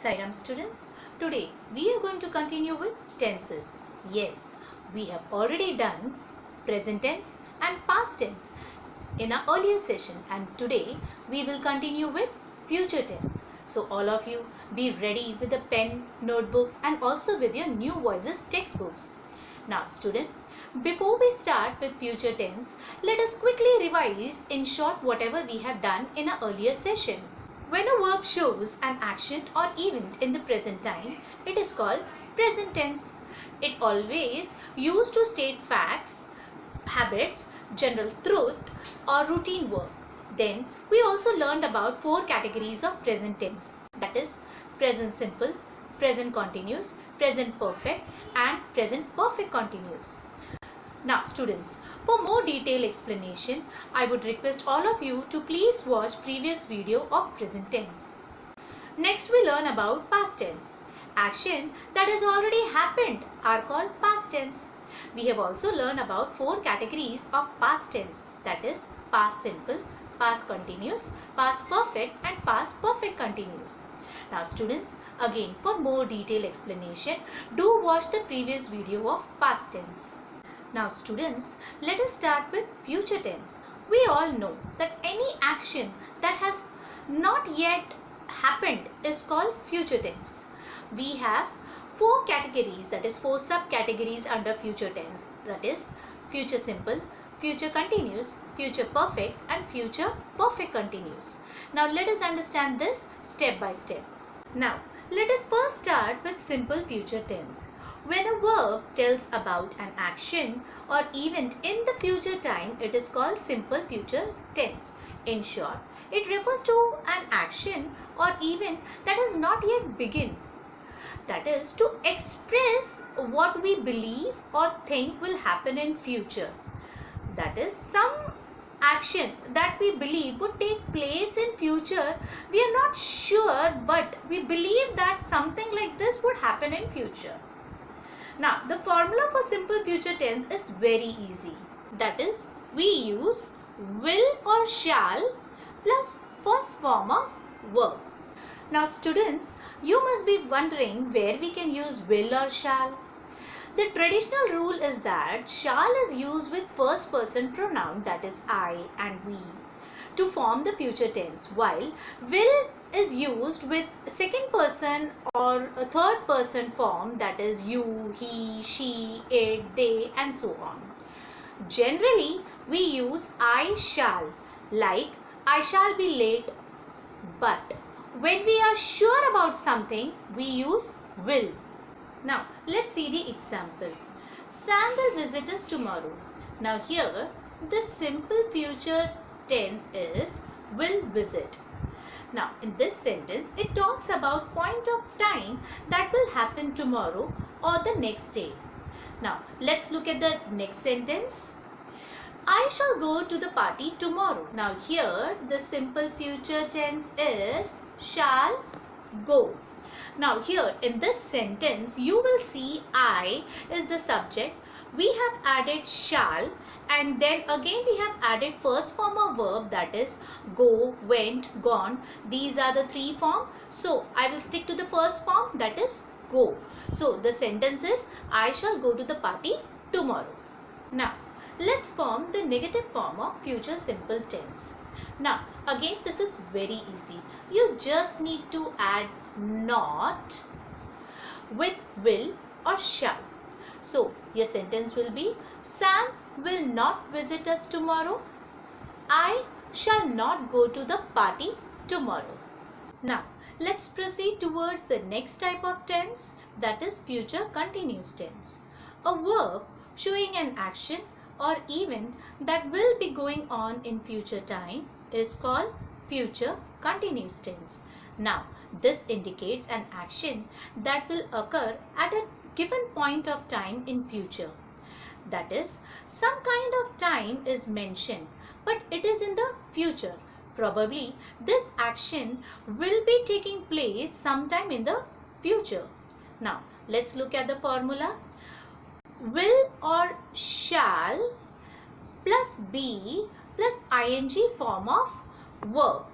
Sairam students, today we are going to continue with tenses. Yes, we have already done present tense and past tense in our earlier session, and today we will continue with future tense. So all of you be ready with a pen, notebook and also with your new voices textbooks. Now student, before we start with future tense, let us quickly revise in short whatever we have done in our earlier session. When a verb shows an action or event in the present time, it is called present tense. It always used to state facts, habits, general truth or routine work. Then we also learned about 4 categories of present tense, that is present simple, present continuous, present perfect and present perfect continuous. Now students, for more detailed explanation, I would request all of you to please watch previous video of present tense. Next we learn about past tense. Action that has already happened are called past tense. We have also learned about 4 categories of past tense, that is past simple, past continuous, past perfect and past perfect continuous. Now students, again for more detailed explanation, do watch the previous video of past tense. Now students, let us start with future tense. We all know that any action that has not yet happened is called future tense. We have 4 categories, that is 4 subcategories under future tense, that is future simple, future continuous, future perfect and future perfect continuous. Now let us understand this step by step. Now let us first start with simple future tense. When a verb tells about an action or event in the future time, it is called simple future tense. In short, it refers to an action or event that has not yet begun. That is to express what we believe or think will happen in future. That is some action that we believe would take place in future. We are not sure, but we believe that something like this would happen in future. Now, the formula for simple future tense is very easy. That is, we use will or shall plus first form of verb. Now, students, you must be wondering where we can use will or shall. The traditional rule is that shall is used with first person pronoun, that is I and we, to form the future tense, while will is used with second person or a third person form, that is you, he, she, it, they and so on. Generally, we use I shall, like I shall be late, but when we are sure about something, we use will. Now, let's see the example. Sam will visit us tomorrow. Now here, the simple future tense is will visit. Now, in this sentence, it talks about point of time that will happen tomorrow or the next day. Now, let's look at the next sentence. I shall go to the party tomorrow. Now, here, the simple future tense is shall go. Now, here in this sentence, you will see I is the subject. We have added shall and then again we have added first form of verb, that is go, went, gone. These are the 3 forms. So I will stick to the first form, that is go. So the sentence is I shall go to the party tomorrow. Now let's form the negative form of future simple tense. Now again this is very easy. You just need to add not with will or shall. So your sentence will be Sam will not visit us tomorrow. I shall not go to the party tomorrow. Now let's proceed towards the next type of tense, that is future continuous tense. A verb showing an action or event that will be going on in future time is called future continuous tense. Now this indicates an action that will occur at a given point of time in future. That is, some kind of time is mentioned, but it is in the future. Probably this action will be taking place sometime in the future. Now let's look at the formula. Will or shall plus be plus ing form of verb.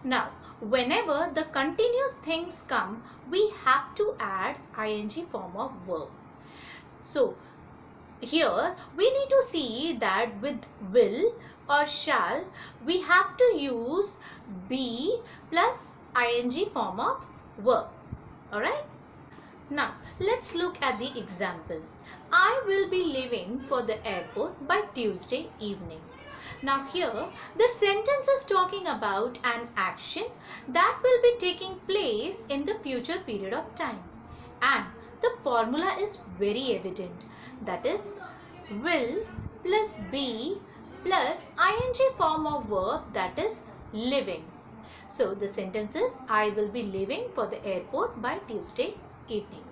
Now whenever the continuous things come we have to add ing form of verb. So here we need to see that with will or shall we have to use be plus ing form of verb. Alright. Now let's look at the example. I will be leaving for the airport by Tuesday evening. Now here the sentence is talking about an action that will be taking place in the future period of time, and the formula is very evident, that is will plus be plus ing form of verb, that is living. So the sentence is I will be leaving for the airport by Tuesday evening.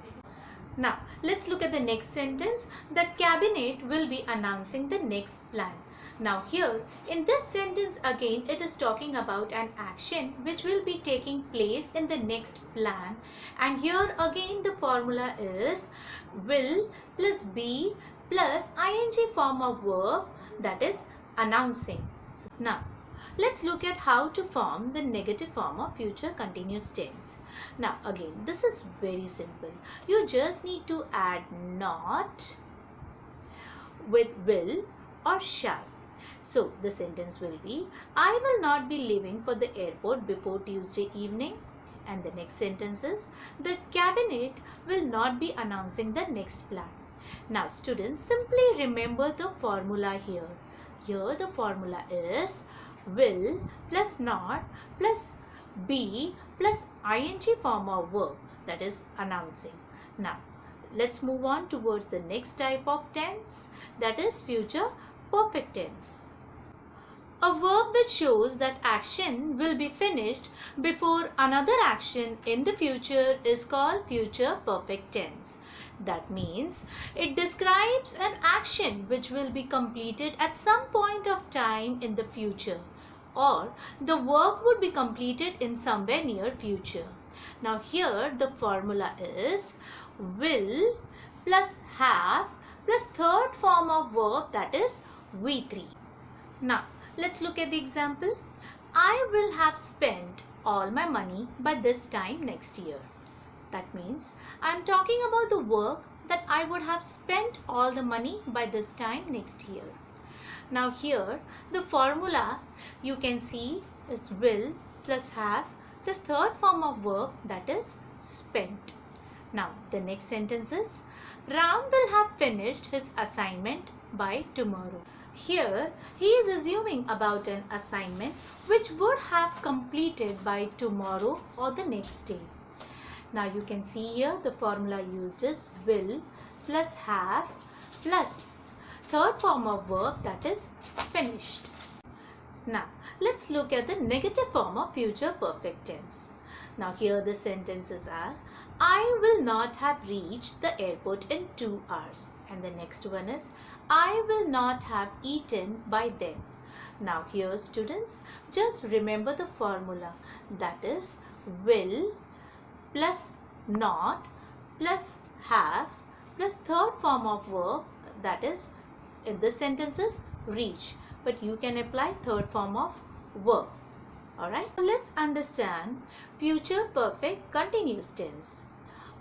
Now let's look at the next sentence. The cabinet will be announcing the next plan. Now here in this sentence again it is talking about an action which will be taking place in the next plan, and here again the formula is will plus be plus ing form of verb, that is announcing. Now let's look at how to form the negative form of future continuous tense. Now again this is very simple. You just need to add not with will or shall. So the sentence will be I will not be leaving for the airport before Tuesday evening, and the next sentence is the cabinet will not be announcing the next plan. Now students, simply remember the formula here. Here the formula is will plus not plus be plus ing form of verb, that is announcing. Now let's move on towards the next type of tense, that is future perfect tense. A verb which shows that action will be finished before another action in the future is called future perfect tense. That means it describes an action which will be completed at some point of time in the future, or the work would be completed in somewhere near future. Now here the formula is will plus have plus third form of verb, that is V3. Now let's look at the example. I will have spent all my money by this time next year. That means I am talking about the work that I would have spent all the money by this time next year. Now here the formula you can see is will plus have plus third form of verb, that is spent. Now the next sentence is Ram will have finished his assignment by tomorrow. Here he is assuming about an assignment which would have completed by tomorrow or the next day. Now you can see here the formula used is will plus have plus third form of verb, that is finished. Now let's look at the negative form of future perfect tense. Now here the sentences are I will not have reached the airport in 2 hours, and the next one is I will not have eaten by then. Now here students, just remember the formula, that is will plus not plus have plus third form of verb, that is in this sentence is reach, but you can apply third form of verb. Alright, let's understand future perfect continuous tense.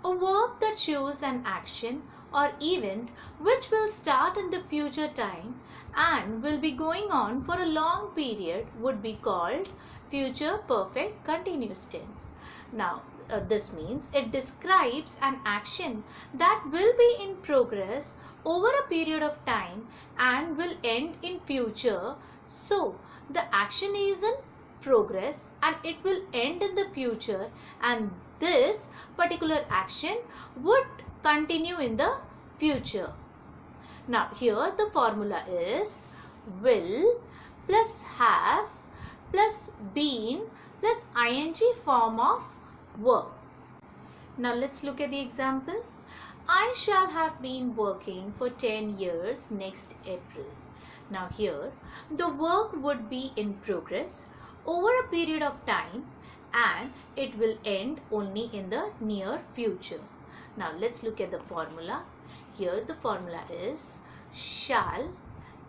A verb that shows an action or event which will start in the future time and will be going on for a long period would be called future perfect continuous tense. Now this means it describes an action that will be in progress over a period of time and will end in future. So the action is in progress and it will end in the future, and this particular action would continue in the future. Now here the formula is will plus have plus been plus ing form of verb. Now let's look at the example. I shall have been working for 10 years next April. Now here the work would be in progress over a period of time and it will end only in the near future. Now let's look at the formula. Here the formula is shall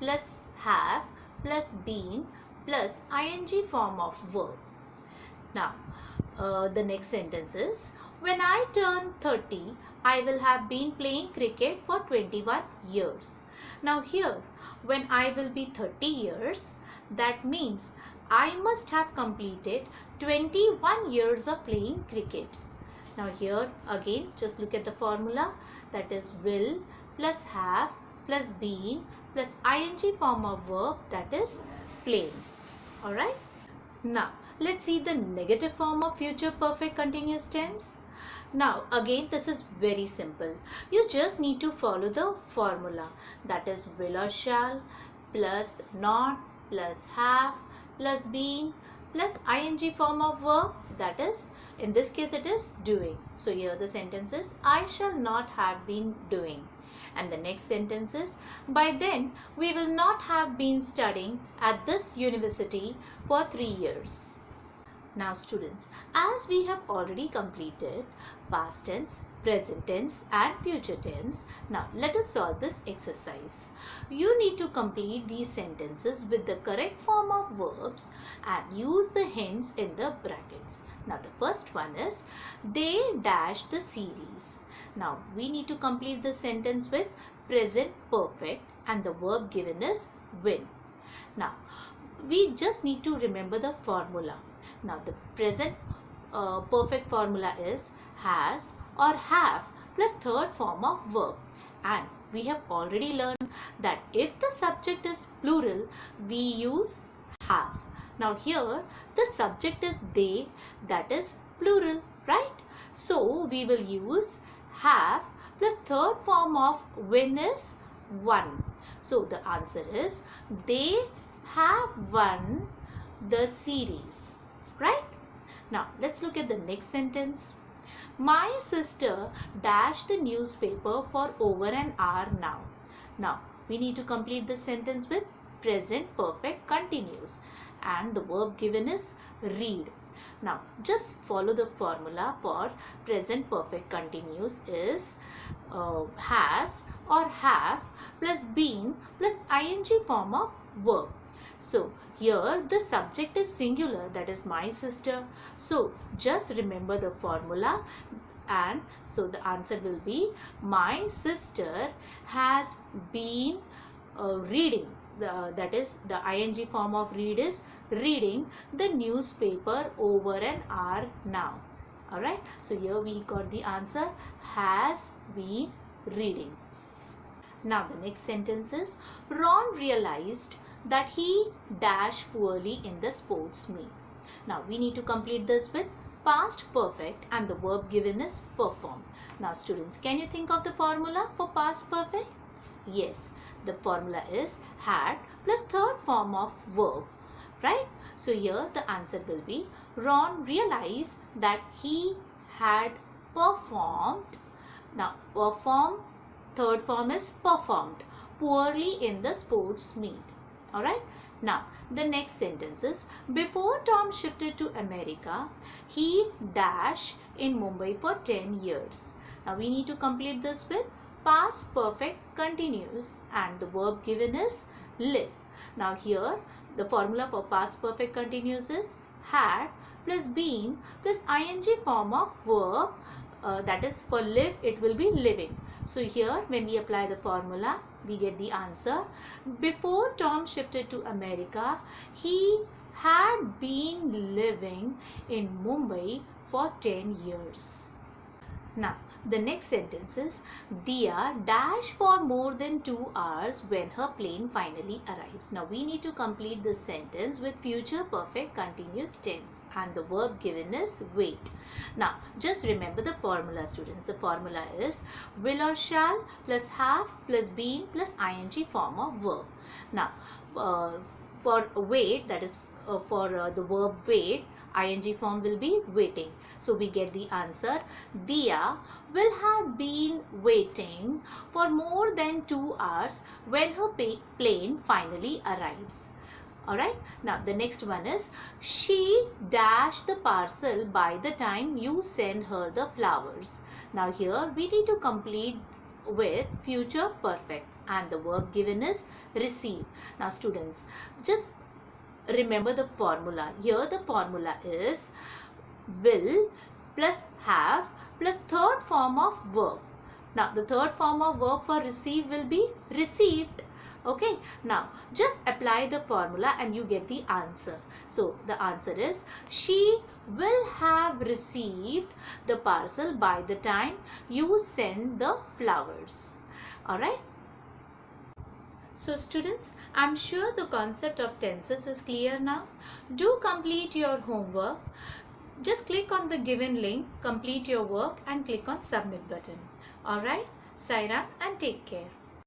plus have plus been plus ing form of verb. Now the next sentence is When I turn 30, I will have been playing cricket for 21 years. Now here, when I will be 30 years, that means I must have completed 21 years of playing cricket. Now here again, just look at the formula, that is will plus have plus been plus ing form of verb, that is playing. Alright. Now let's see the negative form of future perfect continuous tense. Now again, this is very simple. You just need to follow the formula, that is will or shall plus not plus have plus been plus ing form of verb, that is, in this case it is doing. So here the sentence is I shall not have been doing. And the next sentence is by then we will not have been studying at this university for 3 years. Now students, as we have already completed past tense, present tense and future tense, now let us solve this exercise. You need to complete these sentences with the correct form of verbs and use the hints in the brackets. Now the first one is they dashed the series. Now we need to complete the sentence with present perfect and the verb given is win. Now we just need to remember the formula. Now the present perfect formula is has or have plus third form of verb, and we have already learned that if the subject is plural we use have. Now here the subject is they, that is plural, right? So we will use have plus third form of win is won. So the answer is they have won the series. Right? Now let's look at the next sentence. My sister dashed the newspaper for over an hour now. Now we need to complete the sentence with present perfect continuous and the verb given is read. Now just follow the formula for present perfect continuous is has or have plus been plus ing form of verb. So here the subject is singular, that is my sister. So just remember the formula, and so the answer will be my sister has been reading. That is the ing form of read is reading the newspaper over an hour now. Alright. So here we got the answer has been reading. Now the next sentence is Ron realized that he dashed poorly in the sports meet. Now we need to complete this with past perfect and the verb given is perform. Now students, can you think of the formula for past perfect? Yes, the formula is had plus third form of verb, right? So here the answer will be Ron realized that he had performed. Now perform, third form is performed poorly in the sports meet. Alright. Now the next sentence is before Tom shifted to America, he dashed in Mumbai for 10 years. Now we need to complete this with past perfect continuous and the verb given is live. Now here the formula for past perfect continuous is had plus been plus ing form of verb, that is for live it will be living. So here when we apply the formula we get the answer before Tom shifted to America he had been living in Mumbai for 10 years. Now the next sentence is Dia dashed for more than 2 hours when her plane finally arrives. Now we need to complete this sentence with future perfect continuous tense and the verb given is wait. Now just remember the formula students. The formula is will or shall plus have plus been plus ing form of verb. Now for wait, that is for the verb wait, ing form will be waiting. So we get the answer Dia will have been waiting for more than 2 hours when her plane finally arrives. Alright. Now the next one is she dashed the parcel by the time you send her the flowers. Now here we need to complete with future perfect and the verb given is receive. Now students, just remember the formula. Here the formula is will plus have plus third form of verb. Now the third form of verb for receive will be received. Okay, now just apply the formula and you get the answer. So the answer is she will have received the parcel by the time you send the flowers. Alright. So students, I'm sure the concept of tenses is clear now. Do complete your homework. Just click on the given link, complete your work and click on submit button. Alright, Saira and take care.